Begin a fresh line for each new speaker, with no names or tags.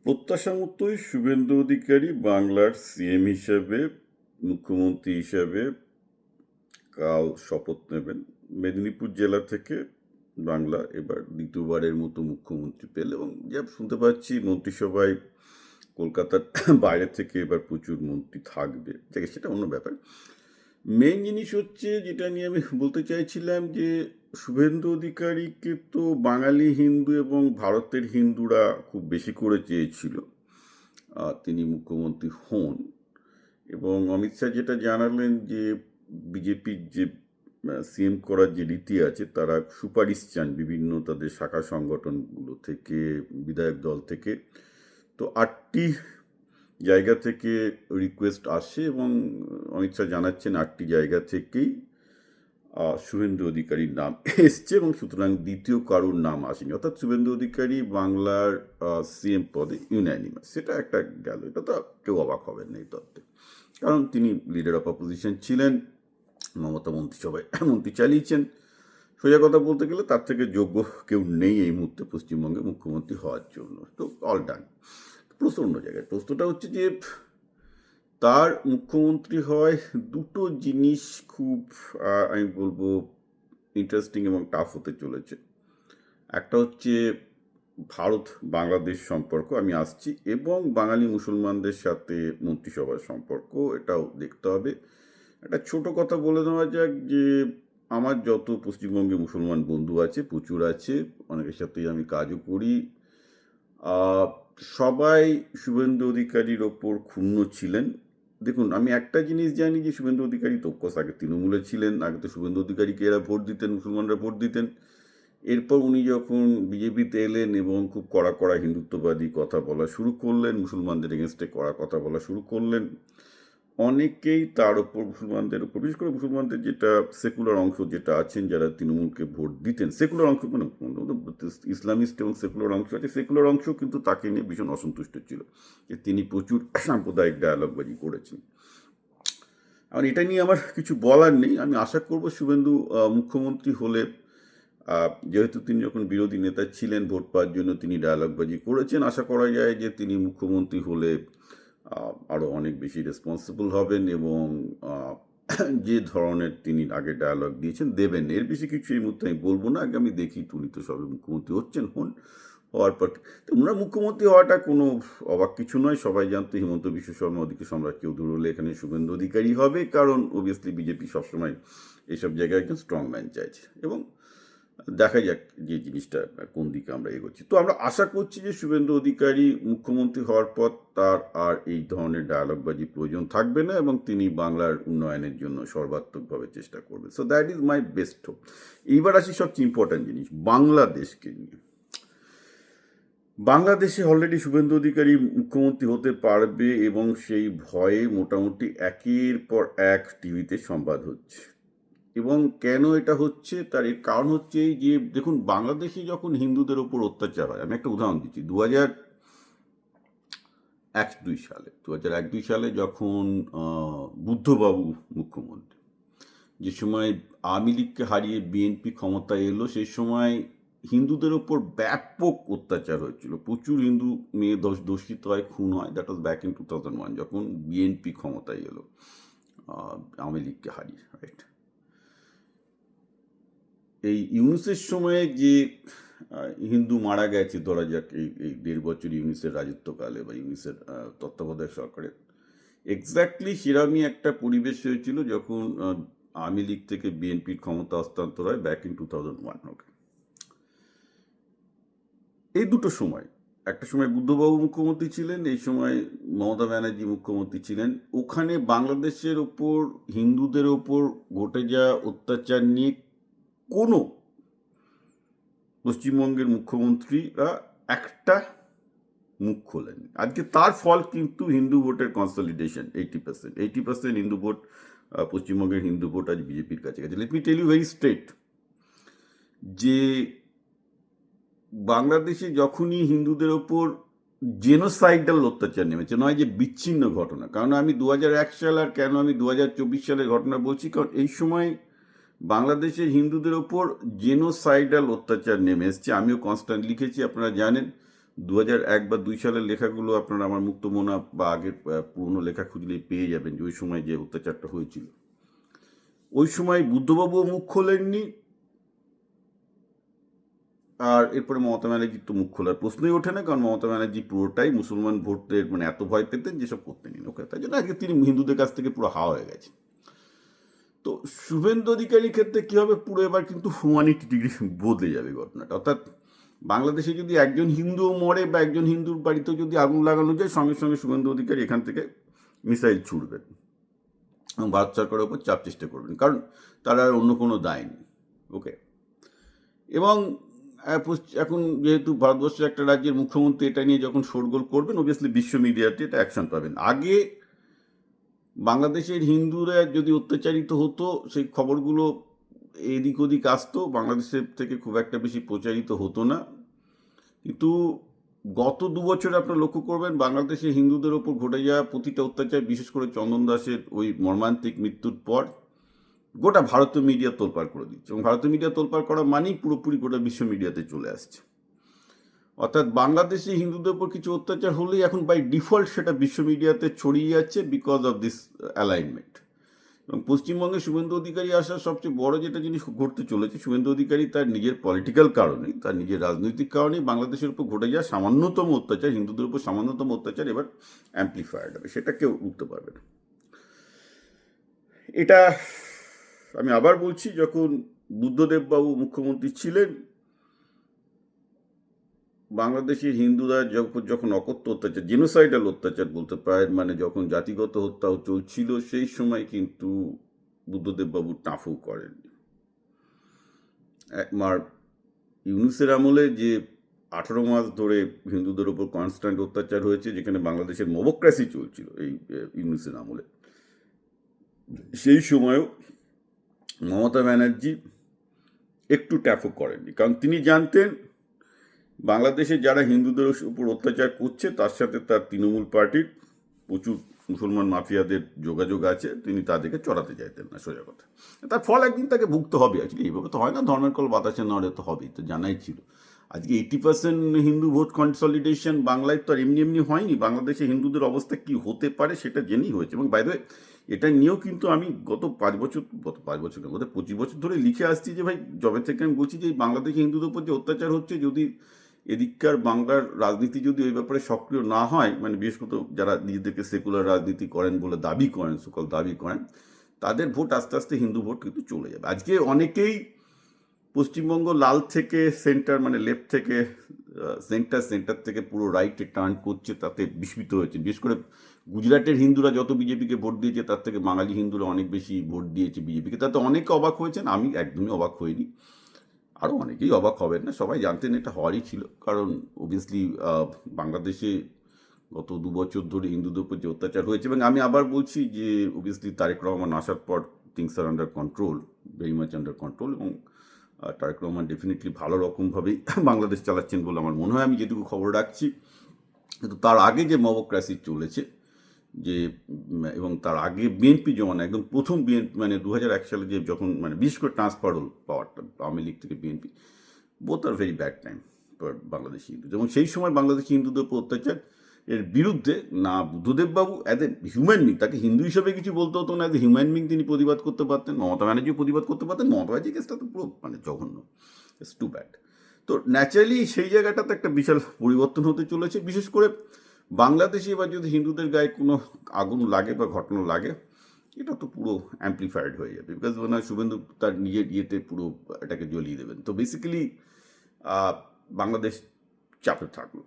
প্রত্যাশা মতোই শুভেন্দু অধিকারী বাংলার সিএম হিসাবে, মুখ্যমন্ত্রী হিসাবে কাল শপথ নেবেন। মেদিনীপুর জেলা থেকে বাংলা এবার দ্বিতীয়বারের মতো মুখ্যমন্ত্রী পেল, এবং যা শুনতে পাচ্ছি মন্ত্রিসভায় কলকাতার বাইরে থেকে এবার প্রচুর মন্ত্রী থাকবে, সেটা অন্য ব্যাপার। মেইন জিনিস হচ্ছে যেটা নিয়ে আমি বলতে চাইছিলাম, যে শুভেন্দু অধিকারীকে তো বাঙালি হিন্দু এবং ভারতের হিন্দুরা খুব বেশি করে চেয়েছিল তিনি মুখ্যমন্ত্রী হন। এবং অমিত শাহ যেটা জানালেন যে বিজেপির যে সিএম করার যে রীতি আছে, তারা সুপারিশ চান বিভিন্ন তাদের শাখা সংগঠনগুলো থেকে, বিধায়ক দল থেকে। তো 8টি জায়গা থেকে রিকোয়েস্ট আসে, এবং অমিত শাহ জানাচ্ছেন 8টি জায়গা থেকেই শুভেন্দু অধিকারীর নাম এসছে, এবং সুতরাং দ্বিতীয় কারোর নাম আসেনি। অর্থাৎ শুভেন্দু অধিকারী বাংলার সিএম পদে ইউনানিমাস। সেটা একটা গেল, এটা তো কেউ অবাক হবেন না এই তত্ত্বে, কারণ তিনি লিডার অফ অপোজিশন ছিলেন, মমতা মন্ত্রিসভায় মন্ত্রী চালিয়েছেন। সোজা কথা বলতে গেলে তার থেকে যোগ্য কেউ নেই এই মুহূর্তে পশ্চিমবঙ্গে মুখ্যমন্ত্রী হওয়ার জন্য। তো অল ডান। প্রশ্ন অন্য জায়গায়। প্রশ্নটা হচ্ছে যে তার মুখ্যমন্ত্রী হয় দুটো জিনিস খুব আমি বলবো ইন্টারেস্টিং এবং টাফ হতে চলেছে। একটা হচ্ছে ভারত বাংলাদেশ সম্পর্ক, আমি আসছি, এবং বাঙালি মুসলমানদের সাথে মন্ত্রিসভার সম্পর্ক, এটাও দেখতে হবে। একটা ছোট কথা বলে নেওয়া যাক, যে আমার যত পশ্চিমবঙ্গে মুসলমান বন্ধু আছে, প্রচুর আছে, অনেকের সাথেই আমি কাজও করি, সবাই শুভেন্দু অধিকারীর ওপর ক্ষুণ্ণ ছিলেন। দেখুন, আমি একটা জিনিস জানি, যে শুভেন্দু অধিকারী তো অফকোর্স আগে তৃণমূলে ছিলেন, আগে তো শুভেন্দু অধিকারীকে এরা ভোট দিতেন, মুসলমানরা ভোট দিতেন। এরপর উনি যখন বিজেপিতে এলেন এবং খুব কড়া কড়া হিন্দুত্ববাদী কথা বলা শুরু করলেন, মুসলমানদের এগেনস্টে কড়া কথা বলা শুরু করলেন, অনেকেই তার ওপর, মুসলমানদের ওপর, বিশেষ করে মুসলমানদের যেটা সেকুলার অংশ যেটা আছেন, যারা তৃণমূলকে ভোট দিতেন, সেকুলার অংশ মানে ইসলামিস্ট এবং সেকুলার অংশ আছে, সেকুলার অংশ কিন্তু তাকে নিয়ে ভীষণ অসন্তুষ্ট ছিল, যে তিনি প্রচুর সাম্প্রদায়িক ডায়ালগবাজি করেছেন। আর এটা নিয়ে আমার কিছু বলার নেই। আমি আশা করব শুভেন্দু মুখ্যমন্ত্রী হলে, যেহেতু তিনি যখন বিরোধী নেতা ছিলেন, ভোট পাওয়ার জন্য তিনি ডায়ালগবাজি করেছেন, আশা করা যায় যে তিনি মুখ্যমন্ত্রী হলে আরও অনেক বেশি রেসপন্সিবল হবেন, এবং যে ধরনের তিনি আগে ডায়ালগ দিয়েছেন দেবেন। এর বেশি কিছু এই মুহূর্তে আমি বলবো না। আগে আমি দেখি, উনি তো সবে মুখ্যমন্ত্রী হওয়ার পর তো ওনার মুখ্যমন্ত্রী হওয়াটা কোনো অবাক কিছু নয়। সবাই জানতো হিমন্ত বিশ্ব শর্মা ওদিকে সম্রাট চৌধুরী হলে এখানে শুভেন্দু অধিকারী হবে, কারণ অবভিয়াসলি বিজেপি সবসময় এইসব জায়গায় একজন স্ট্রং ম্যান চাইছে। এবং দেখা যাক যে জিনিসটা কোন দিকে আমরা এগোচ্ছি। তো আমরা আশা করছি যে শুভেন্দু অধিকারী মুখ্যমন্ত্রী হওয়ার পর তার আর এই ধরনের ডায়ালগবাজি প্রয়োজন থাকবে না, এবং তিনি বাংলার উন্নয়নের জন্য সর্বাত্মকভাবে চেষ্টা করবেন। So that is my best hope. এইবার আসি সবচেয়ে ইম্পর্ট্যান্ট জিনিস, বাংলাদেশকে নিয়ে। বাংলাদেশে অলরেডি শুভেন্দু অধিকারী মুখ্যমন্ত্রী হতে পারবে, এবং সেই ভয়ে মোটামুটি একের পর এক টিভিতে সংবাদ হচ্ছে। এবং কেন এটা হচ্ছে, তার এর কারণ হচ্ছে যে দেখুন, বাংলাদেশে যখন হিন্দুদের ওপর অত্যাচার হয়, আমি একটা উদাহরণ দিচ্ছি, 2001-2 সালে যখন বুদ্ধবাবু মুখ্যমন্ত্রী, যে সময় আওয়ামী লীগকে হারিয়ে বিএনপি ক্ষমতায় এলো, সেই সময় হিন্দুদের ওপর ব্যাপক অত্যাচার হয়েছিল, প্রচুর হিন্দু মেয়ে দোষিত হয়, খুন হয়। দ্যাট ওয়াজ ব্যাক ইন 2001, যখন বিএনপি ক্ষমতায় এলো আওয়ামী লীগকে হারিয়ে, রাইট। এই ইউনুসের সময়ে যে হিন্দু মারা গেছে, ধরা যাক এই 1.5 বছর ইউনুসের রাজত্বকালে বা ইউনুসের তত্ত্বাবধায়ক সরকারের, এক্স্যাক্টলি সেরকমই একটা পরিবেশ হয়েছিল যখন আওয়ামী লীগ থেকে বিএনপির ক্ষমতা হস্তান্তর হয় ব্যাক ইন 2001। ওকে, এই দুটো সময়, একটা সময় বুদ্ধবাবু মুখ্যমন্ত্রী ছিলেন, এই সময় মমতা ব্যানার্জি মুখ্যমন্ত্রী ছিলেন। ওখানে বাংলাদেশের ওপর, হিন্দুদের ওপর ঘটে যাওয়া অত্যাচার নিয়ে কোনো পশ্চিমবঙ্গের মুখ্যমন্ত্রীরা একটা মুখ খোলেন। আজকে তার ফল কিন্তু হিন্দু ভোটের কনসলিডেশন, 80% হিন্দু ভোট, পশ্চিমবঙ্গের হিন্দু ভোট আজ বিজেপির কাছে গেছে। Let me tell you very straight, যে বাংলাদেশে যখনই হিন্দুদের ওপর জেনোসাইডাল অত্যাচার নেমেছে, নয় যে বিচ্ছিন্ন ঘটনা, কারণ আমি 2001 সাল আর কেন আমি 2024 সালের ঘটনা বলছি, কারণ এই সময় বাংলাদেশের হিন্দুদের ওপর জেনোসাইডাল অত্যাচার নেমে এসছে। আমিও কনস্ট্যান্ট লিখেছি, আপনারা জানেন। 2001 বা 2 সালের লেখাগুলো আপনারা আমার মুক্তমনা বা আগের পুরনো লেখা খুঁজলেই পেয়ে যাবেন যে ওই সময় যে অত্যাচারটা হয়েছিল। ওই সময় বুদ্ধবাবুও মুখ খোলেননি, আর এরপরে মমতা ব্যানার্জির তো মুখ খোলার প্রশ্নই ওঠে না, কারণ মমতা ব্যানার্জি পুরোটাই মুসলমান ভোটদের মানে এত ভয় পেতেন যেসব করতেনই ওকে, তাই জন্য আজকে তিনি হিন্দুদের কাছ থেকে পুরো হাওয়া হয়ে গেছে। তো শুভেন্দু অধিকারীর ক্ষেত্রে কী হবে, পুরো এবার কিন্তু হিউম্যানিটি ডিগ্রি বদলে যাবে ঘটনাটা। অর্থাৎ বাংলাদেশে যদি একজন হিন্দুও মরে বা একজন হিন্দুর বাড়িতেও যদি আগুন লাগানো যায়, সঙ্গে সঙ্গে শুভেন্দু অধিকারী এখান থেকে মিসাইল ছুড়বেন এবং ভারত সরকারের ওপর চাপ চেষ্টা করবেন, কারণ তারা আর অন্য কোনো দায় নেই। ওকে, এবং এখন যেহেতু ভারতবর্ষের একটা রাজ্যের মুখ্যমন্ত্রী এটা নিয়ে যখন শোরগোল করবেন, অবভিয়াসলি বিশ্ব মিডিয়াতে এটা অ্যাকশন পাবেন। আগে বাংলাদেশের হিন্দুরা যদি অত্যাচারিত হতো, সেই খবরগুলো এদিক ওদিক আসতো, বাংলাদেশের থেকে খুব একটা বেশি প্রচারিত হতো না। কিন্তু গত 2 বছরে আপনারা লক্ষ্য করবেন বাংলাদেশে হিন্দুদের ওপর ঘটে যাওয়া প্রতিটা অত্যাচার, বিশেষ করে চন্দন দাসের ওই মর্মান্তিক মৃত্যুর পর গোটা ভারতীয় মিডিয়া তোলপাড় করে দিচ্ছে, এবং ভারতীয় মিডিয়া তোলপাড় করা মানেই পুরোপুরি গোটা বিশ্ব মিডিয়াতে চলে আসছে। অর্থাৎ বাংলাদেশে হিন্দুদের উপর কিছু অত্যাচার হলেই এখন বাই ডিফল্ট সেটা বিশ্ব মিডিয়াতে ছড়িয়ে যাচ্ছে বিকজ অফ দিস অ্যালাইনমেন্ট। এবং পশ্চিমবঙ্গে শুভেন্দু অধিকারী আসার সবচেয়ে বড় যেটা জিনিস ঘটতে চলেছে, শুভেন্দু অধিকারী তার নিজের পলিটিক্যাল কারণেই, তার নিজের রাজনৈতিক কারণেই বাংলাদেশের উপর ঘটে যাওয়া সামান্যতম অত্যাচার, হিন্দুদের উপর সামান্যতম অত্যাচার এবার অ্যাম্পলিফায়ার্ড হবে, সেটা কেউ উঠতে পারবে না। এটা আমি আবার বলছি, যখন বুদ্ধদেববাবু মুখ্যমন্ত্রী ছিলেন, বাংলাদেশের হিন্দুরা যখন অকথ্য অত্যাচার, জেনোসাইডাল অত্যাচার বলতে পারেন, মানে যখন জাতিগত হত্যাও চলছিল, সেই সময় কিন্তু বুদ্ধদেববাবু টাফও করেননি। একবার ইউনুসের আমলে যে 18 মাস ধরে হিন্দুদের ওপর কনস্ট্যান্ট অত্যাচার হয়েছে, যেখানে বাংলাদেশের মবক্রেসি চলছিল এই ইউনুসের আমলে, সেই সময়ও মমতা ব্যানার্জি একটু ট্যাফও করেননি, কারণ তিনি জানতেন বাংলাদেশে যারা হিন্দুদের উপর অত্যাচার করছে তার সাথে তার তৃণমূল পার্টির প্রচুর মুসলমান মাফিয়াদের যোগাযোগ আছে, তিনি তাদেরকে চড়াতে চাইতেন না, সোজা কথা। তার ফল একদিন তাকে ভুগতে হবে। অ্যাকচুয়ালি এইভাবে তো হয় না, ধর্মের কল বাতাসে নড়ে, তো হবেই, তো জানাই ছিল। আজকে 80% হিন্দু ভোট কনসলিডেশন বাংলায় তো আর এমনি এমনি হয়নি। বাংলাদেশে হিন্দুদের অবস্থা কি হতে পারে সেটা জেনেই হয়েছে। এবং বাই দ্য ওয়ে, এটা নিয়েও কিন্তু আমি গত 5 বছর গত 25 বছর ধরে লিখে আসছি যে ভাই, যবে থেকে আমি বলছি যে বাংলাদেশে হিন্দুদের উপর যে অত্যাচার হচ্ছে, যদি এদিককার বাংলার রাজনীতি যদি ওই ব্যাপারে সক্রিয় না হয়, মানে বিশেষত যারা নিজেদেরকে সেকুলার রাজনীতি করেন বলে দাবি করেন, সকল দাবি করেন, তাদের ভোট আস্তে আস্তে হিন্দু ভোট কিন্তু চলে যাবে। আজকে অনেকেই পশ্চিমবঙ্গ লাল থেকে সেন্টার, মানে লেফট থেকে সেন্টার থেকে পুরো রাইটে টার্ন করছে, তাতে বিস্মিত হয়েছে। বিশেষ করে গুজরাটের হিন্দুরা যত বিজেপিকে ভোট দিয়েছে, তার থেকে বাঙালি হিন্দুরা অনেক বেশি ভোট দিয়েছে বিজেপিকে, তাতে অনেকে অবাক হয়েছেন, আমি একদমই অবাক হইনি। আরও অনেকেই অবাক হবেন না, সবাই জানতেন এটা হওয়ারই ছিল, কারণ অবভিয়াসলি বাংলাদেশে গত 2 বছর ধরে হিন্দুদের উপর যে অত্যাচার হয়েছে, এবং আমি আবার বলছি যে অবভিয়াসলি তারেক রহমান আসার পর things are under control, very much under control, এবং তারেক রহমান ডেফিনেটলি ভালো রকমভাবেই বাংলাদেশ চালাচ্ছেন বলে আমার মনে হয়, আমি যেটুকু খবর রাখছি। কিন্তু তার আগে যে মবক্রাসি চলেছে, যে এবং তার আগে বিএনপি জমানা, একদম প্রথম বিএনপি, মানে 2001 সালে যে যখন, মানে বিশেষ করে ট্রান্সফার হল পাওয়ারটা আওয়ামী লীগ থেকে BNP, both are very bad time for Bangladeshi Hindu. এবং সেই সময় বাংলাদেশি হিন্দুদের উপর অত্যাচার এর বিরুদ্ধে না বুদ্ধদেববাবু অ্যাজ এ হিউম্যান বিং, তাকে হিন্দু হিসেবে কিছু বলতে হতো না, অ্যাজ এ হিউম্যান বিং তিনি প্রতিবাদ করতে পারতেন, মমতা ব্যানার্জিও প্রতিবাদ করতে পারতেন। মমতা ব্যানার্জি কেসটা তো পুরো মানে জঘন্য, ইটস টু ব্যাড। তো ন্যাচারালি সেই জায়গাটাতে একটা বিশাল পরিবর্তন হতে চলেছে। বিশেষ করে বাংলাদেশে এবার যদি হিন্দুদের গায়ে কোনো আগুন লাগে বা ঘটনা লাগে, এটা তো পুরো অ্যাম্পলিফাইড হয়ে যাবে, বিকজ মনে হয় শুভেন্দু তার নিজের ইয়েতে পুরো এটাকে জ্বলিয়ে দেবেন। তো বেসিক্যালি বাংলাদেশ চাপে থাকলো।